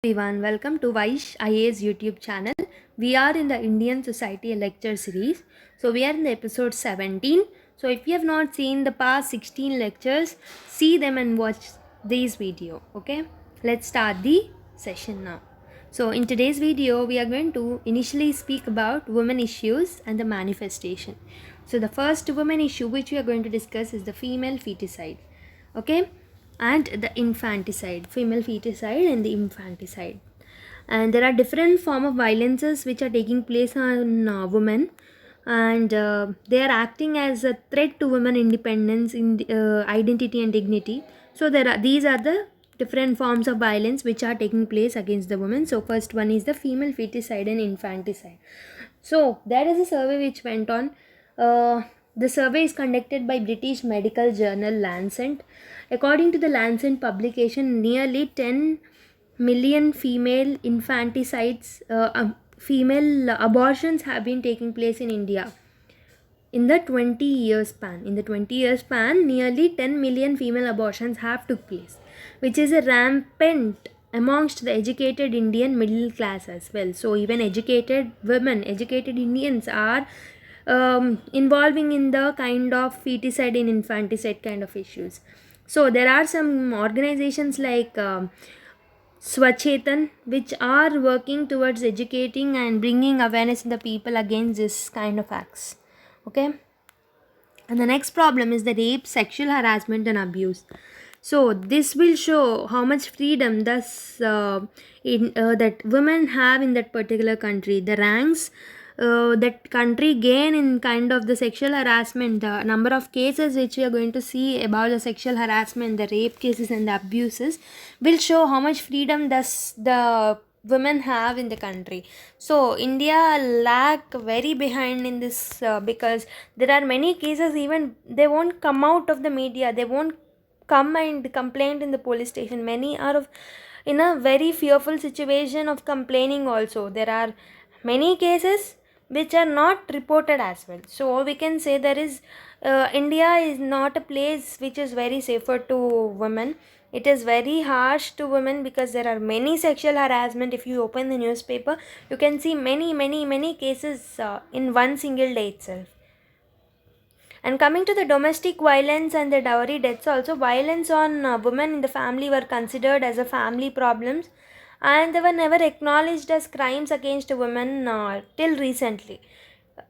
Everyone, welcome to Vaish IA's YouTube channel. We are in the Indian Society lecture series. So we are in the episode 17. So if you have not seen the past 16 lectures, see them and watch this video. Okay, let's start the session now. So in today's video, we are going to initially speak about women issues and the manifestation. So the first women issue which we are going to discuss is the female feticide. Okay, and the infanticide, female feticide and the infanticide. And there are different form of violences which are taking place on women, and they are acting as a threat to women independence in identity and dignity. So these are the different forms of violence which are taking place against the women. So first one is the female feticide and infanticide. So there is a survey which went on. The survey is conducted by British medical journal Lancet. According to the Lancet publication, nearly 10 million female infanticides, female abortions have been taking place in India in the 20 years span. In the 20 years span, nearly 10 million female abortions have took place, which is a rampant amongst the educated Indian middle class as well. So even educated women, educated Indians are involving in the kind of feticide and infanticide kind of issues. So there are some organizations like Swachetan, which are working towards educating and bringing awareness in the people against this kind of acts. Okay, and the next problem is the rape, sexual harassment, and abuse. So this will show how much freedom that women have in that particular country. The ranks that country gain in kind of the sexual harassment, the number of cases which we are going to see about the sexual harassment, the rape cases and the abuses will show how much freedom does the women have in the country. So India lack very behind in this because there are many cases even they won't come out of the media, they won't come and complain in the police station. Many are in a very fearful situation of complaining also. There are many cases which are not reported as well. So we can say there is India is not a place which is very safer to women. It is very harsh to women because there are many sexual harassment. If you open the newspaper, you can see many cases in one single day itself. And coming to the domestic violence and the dowry deaths, also violence on women in the family were considered as a family problems, and they were never acknowledged as crimes against women till recently.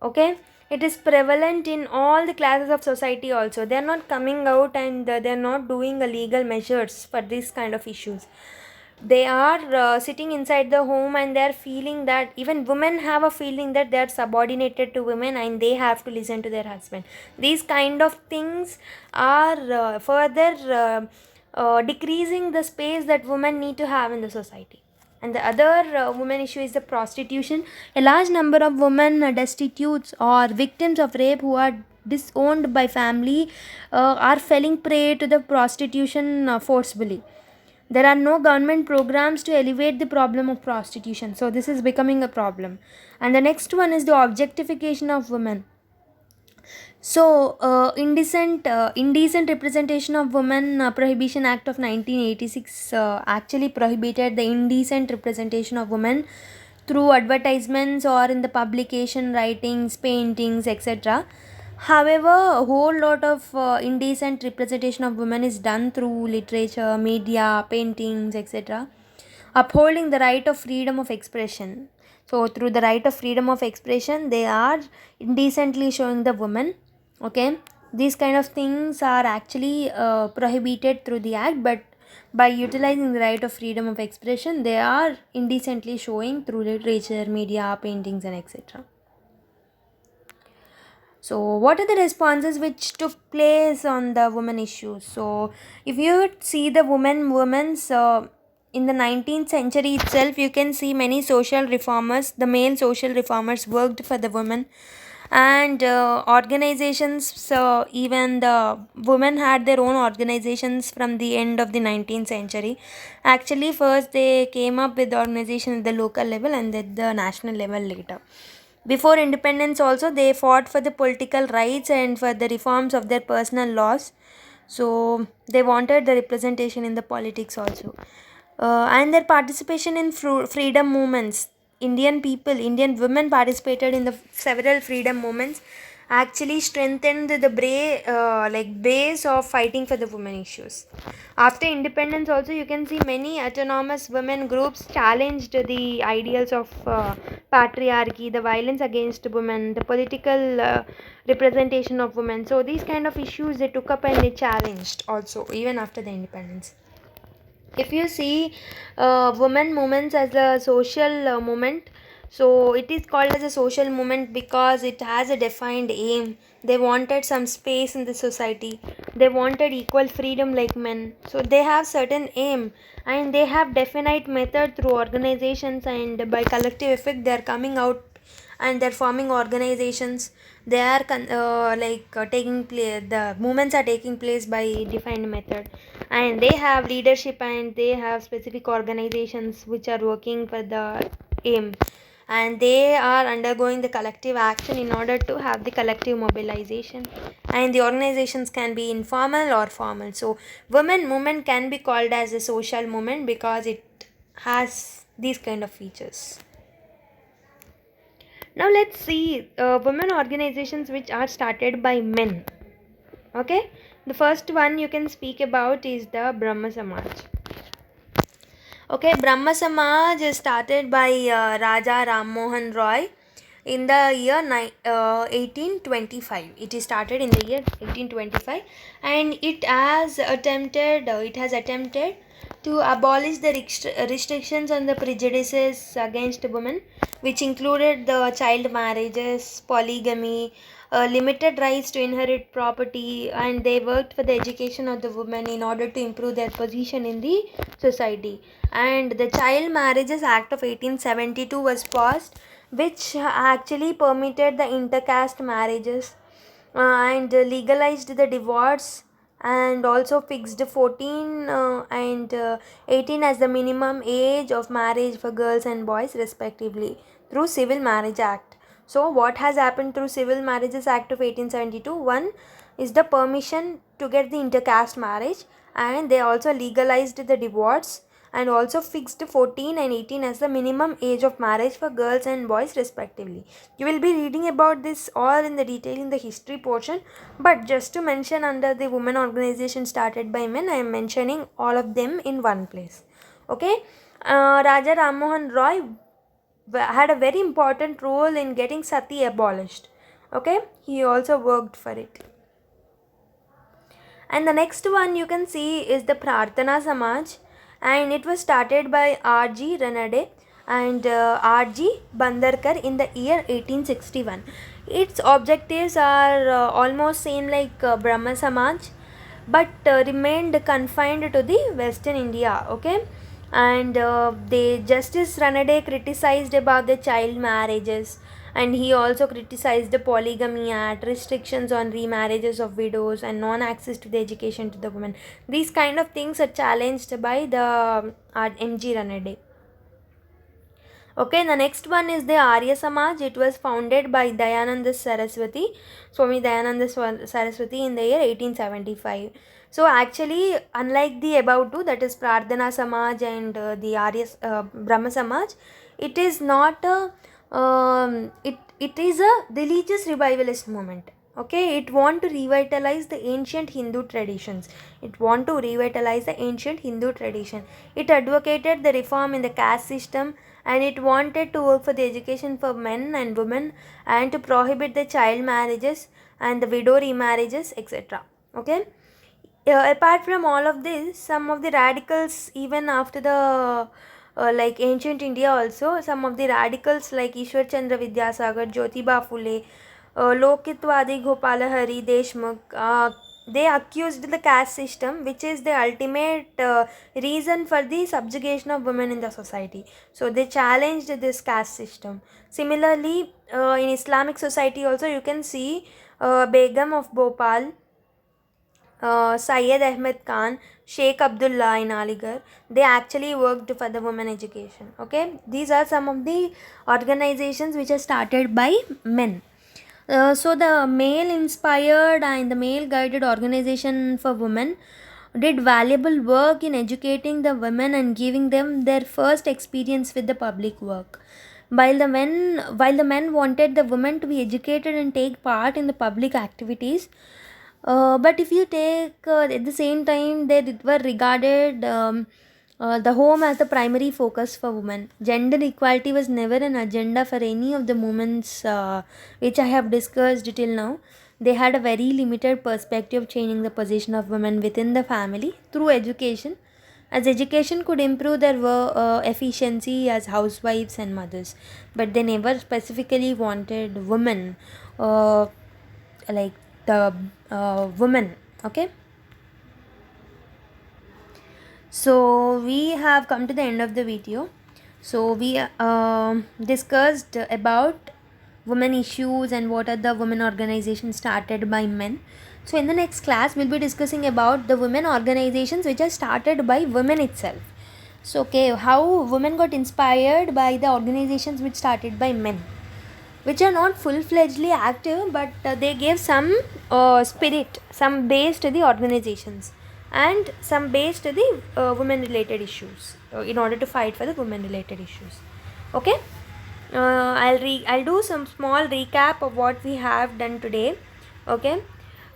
Okay, it is prevalent in all the classes of society also. They are not coming out and they are not doing legal measures for this kind of issues. They are sitting inside the home and they are feeling that even women have a feeling that they are subordinated to women and they have to listen to their husband. These kind of things are further decreasing the space that women need to have in the society. And the other women issue is the prostitution. A large number of women destitutes or victims of rape who are disowned by family are falling prey to the prostitution forcibly. There are no government programs to alleviate the problem of prostitution. So this is becoming a problem. And the next one is the objectification of women. So indecent representation of women Prohibition Act of 1986 actually prohibited the indecent representation of women through advertisements or in the publication, writings, paintings, etc. However, a whole lot of indecent representation of women is done through literature, media, paintings, etc., upholding the right of freedom of expression. So, through the right of freedom of expression, they are indecently showing the woman. Okay, these kind of things are actually prohibited through the act, but by utilizing the right of freedom of expression, they are indecently showing through literature, media, paintings, and etc. So what are the responses which took place on the women issues? So if you see the women's in the 19th century itself, you can see many social reformers, the male social reformers worked for the women, and organizations. So even the women had their own organizations from the end of the 19th century. Actually, first they came up with the organization at the local level and at the national level later. Before independence also, they fought for the political rights and for the reforms of their personal laws. So they wanted the representation in the politics also. and their participation in freedom movements. Indian women participated in the several freedom movements, actually strengthened the base of fighting for the women issues. After independence, also you can see many autonomous women groups challenged the ideals of patriarchy, the violence against women, the political representation of women. So these kind of issues they took up and they challenged also even after the independence. If you see women movements as a social movement, so it is called as a social movement because it has a defined aim. They wanted some space in the society, they wanted equal freedom like men, so they have certain aim, and they have definite method through organizations, and by collective effect they are coming out and they're forming organizations. They are taking place, the movements are taking place by defined method, and they have leadership and they have specific organizations which are working for the aim, and they are undergoing the collective action in order to have the collective mobilization, and the organizations can be informal or formal. So women movement can be called as a social movement because it has these kind of features. Now let's see women organizations which are started by men. Okay, the first one you can speak about is the Brahma Samaj. Okay, Brahma Samaj is started by Raja Ram Mohan Roy in the year 1825. It is started in the year 1825, and it has attempted to abolish the restrictions on the prejudices against women, which included the child marriages, polygamy, limited rights to inherit property, and they worked for the education of the women in order to improve their position in the society. And the Child Marriages Act of 1872 was passed, which actually permitted the intercaste marriages and legalized the divorce, and also fixed 14 and 18 as the minimum age of marriage for girls and boys respectively through Civil Marriage Act. So what has happened through Civil Marriages Act of 1872? One is the permission to get the intercaste marriage, and they also legalized the divorce, and also fixed 14 and 18 as the minimum age of marriage for girls and boys respectively. You will be reading about this all in the detail in the history portion, but just to mention, under the women organization started by men, I am mentioning all of them in one place. Okay, Raja Ram Mohan Roy had a very important role in getting sati abolished. Okay, he also worked for it. And the next one you can see is the Prarthana Samaj, and it was started by R.G. Ranade and R.G. Bandarkar in the year 1861. Its objectives are almost same like Brahma Samaj, but remained confined to the Western India. Okay, and the Justice Ranade criticized about the child marriages, and he also criticized the Polygamy Act, restrictions on remarriages of widows, and non-access to the education to the women. These kind of things are challenged by the M.G. Ranade. Okay, the next one is the Arya Samaj. It was founded by Dayananda Saraswati, Swami Dayananda Saraswati in the year 1875. So actually, unlike the above two, that is Prarthana Samaj and the Brahma Samaj, it is not a it is a religious revivalist movement. Okay, it want to revitalize the ancient Hindu traditions. It want to revitalize the ancient Hindu tradition. It advocated the reform in the caste system, and it wanted to work for the education for men and women, and to prohibit the child marriages and the widow remarriages, etc. Okay, apart from all of this, some of the radicals, even after the like ancient India also, some of the radicals like Ishwar Chandra Vidyasagar, Jyotiba Phule, Lokitvadi Gopalahari Deshmukh, they accused the caste system, which is the ultimate reason for the subjugation of women in the society. So they challenged this caste system. Similarly, in Islamic society also you can see Begum of Bhopal, Syed Ahmed Khan, Sheikh Abdullah in Aligarh, they actually worked for the women education. Okay, these are some of the organizations which are started by men. So the male inspired and the male guided organization for women did valuable work in educating the women and giving them their first experience with the public work. While the men wanted the women to be educated and take part in the public activities, but if you take at the same time, they were regarded the home as the primary focus for women. Gender equality was never an agenda for any of the movements which I have discussed till now. They had a very limited perspective of changing the position of women within the family through education, as education could improve their efficiency as housewives and mothers. But they never specifically wanted women, like the women. Okay, so we have come to the end of the video. So we discussed about women issues and what are the women organizations started by men. So in the next class we'll be discussing about the women organizations which are started by women itself. So okay, how women got inspired by the organizations which started by men, which are not full-fledgedly active, but they gave some spirit, some base to the organizations, and some base to the women related issues, in order to fight for the women related issues. Okay, I'll do some small recap of what we have done today. Okay,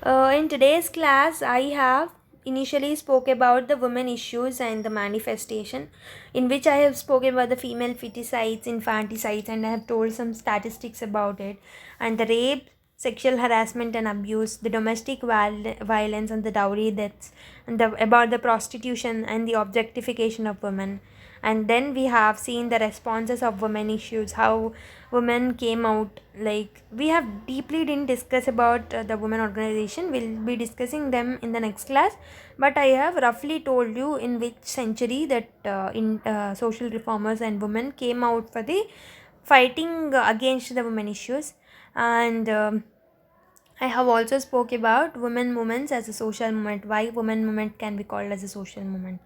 in today's class I have initially spoke about the women issues and the manifestation, in which I have spoken about the female feticides, infanticides, and I have told some statistics about it, and the rape, sexual harassment and abuse, the domestic violence and the dowry deaths, and about the prostitution and the objectification of women. And then we have seen the responses of women issues, how women came out. Like, we have deeply didn't discuss about the women organization. We'll be discussing them in the next class, but I have roughly told you in which century that in social reformers and women came out for the fighting against the women issues. And I have also spoke about women movements as a social movement, why women movement can be called as a social movement.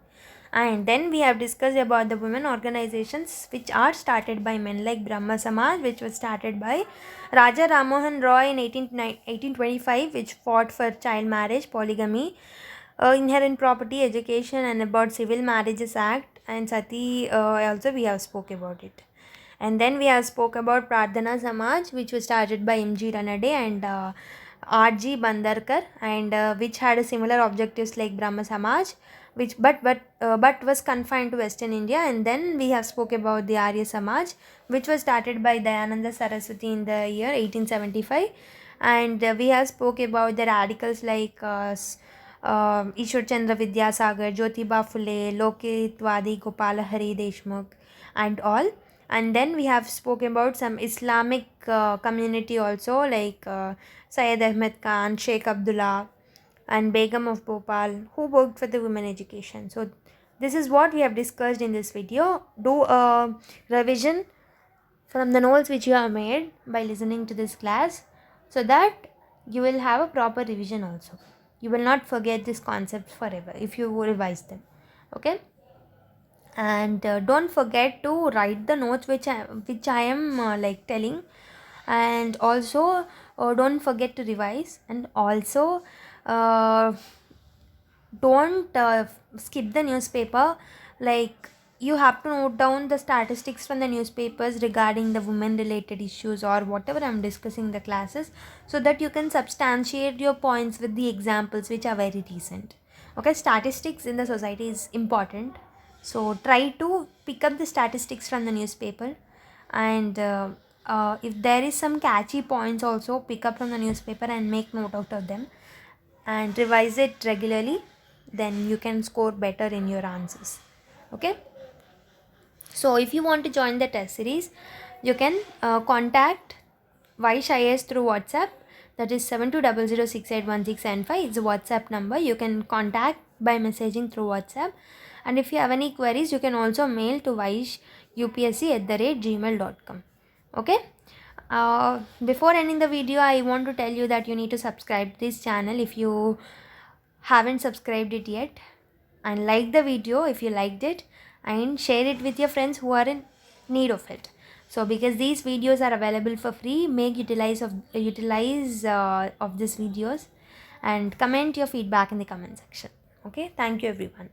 And then we have discussed about the women organizations which are started by men, like Brahma Samaj, which was started by Raja Rammohan Roy in 1825, which fought for child marriage, polygamy, inherent property, education, and about Civil Marriages Act, and Sati. Also we have spoke about it. And then we have spoke about Pradhana Samaj, which was started by M.G. Ranade and R.G. Bandarkar, and which had a similar objectives like Brahma Samaj, which but was confined to Western India. And then we have spoke about the Arya Samaj, which was started by Dayananda Saraswati in the year 1875. And we have spoke about the radicals like Ishwar Chandra Vidyasagar, Jyotiba Phule, Lokitwadi Gopalahari Deshmukh, and all. And then we have spoken about some Islamic community also, like Syed Ahmed Khan, Sheikh Abdullah, and Begum of Bhopal, who worked for the women education. So this is what we have discussed in this video. Do a revision from the notes which you have made by listening to this class, so that you will have a proper revision also. You will not forget this concept forever if you revise them. Okay, and don't forget to write the notes which I am like telling, and also don't forget to revise, and also don't skip the newspaper. Like, you have to note down the statistics from the newspapers regarding the women related issues or whatever I'm discussing in the classes, so that you can substantiate your points with the examples which are very recent. Okay, statistics in the society is important, so try to pick up the statistics from the newspaper. And if there is some catchy points also, pick up from the newspaper and make note out of them and revise it regularly, then you can score better in your answers. Okay, so if you want to join the test series, you can contact Vaish IAS through WhatsApp. That is 7200681675. It's a WhatsApp number. You can contact by messaging through WhatsApp. And if you have any queries, you can also mail to vaishupsc@gmail.com. Okay. Before ending the video, I want to tell you that you need to subscribe to this channel if you haven't subscribed it yet, and like the video if you liked it, and share it with your friends who are in need of it. So because these videos are available for free, make utilize of these videos, and comment your feedback in the comment section. Okay, thank you everyone.